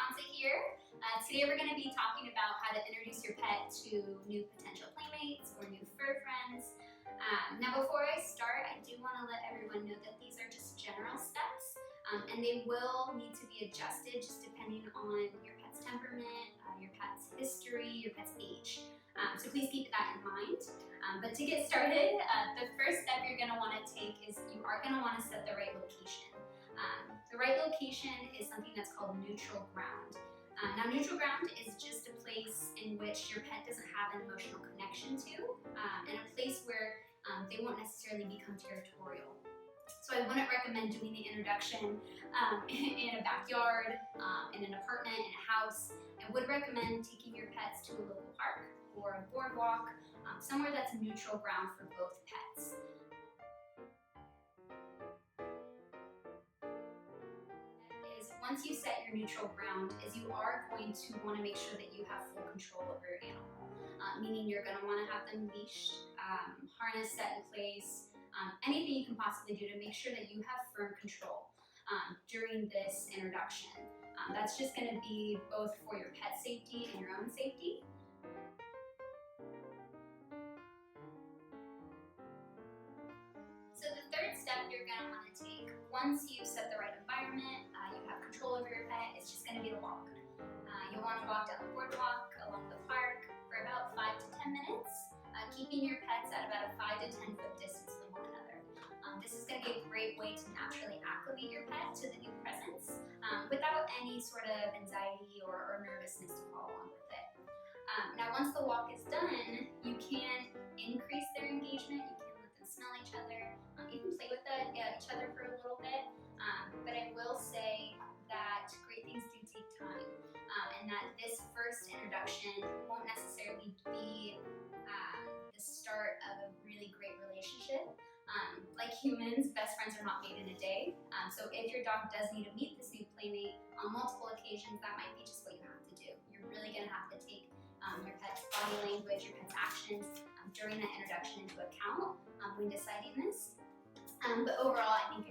Sansa here. Today we're going to be talking about how to introduce your pet to new potential playmates or new fur friends. Now before I start, I do want to let everyone know that these are just general steps and they will need to be adjusted just depending on your pet's temperament, your pet's history, your pet's age. So please keep that in mind. But to get started, the first step you're going to want to take is you are going to want to set the right location. The right location is something that's called neutral ground. Now neutral ground is just a place in which your pet doesn't have an emotional connection to, and a place where they won't necessarily become territorial. So I wouldn't recommend doing the introduction in a backyard, in an apartment, in a house. I would recommend taking your pets to a local park or a boardwalk, somewhere that's neutral ground for both pets. Once you set your neutral ground, you are going to want to make sure that you have full control over your animal, meaning you're going to want to have them leashed, harness set in place, anything you can possibly do to make sure that you have firm control during this introduction. That's just going to be both for your pet safety and your own safety. So the third step you're going to want to take, once you've set the right environment, you have control over your pet, it's just going to be the walk. You'll want to walk down the boardwalk, along the park for about 5 to 10 minutes, keeping your pets at about a 5 to 10 foot distance from one another. This is going to be a great way to naturally acclimate your pet to the new presence without any sort of anxiety or nervousness to follow along with it. Now once the walk is done, you can increase their engagement, you can let them smell each other, you can play with each other for a little bit, but I will say that great things do take time, and that this first introduction won't necessarily be the start of a really great relationship. Like humans, best friends are not made in a day, so if your dog does need to meet this new playmate on multiple occasions, that might be just what you have to do. You're really going to have to take your pet's body language, your pet's actions during that introduction into account when deciding this. But overall, I think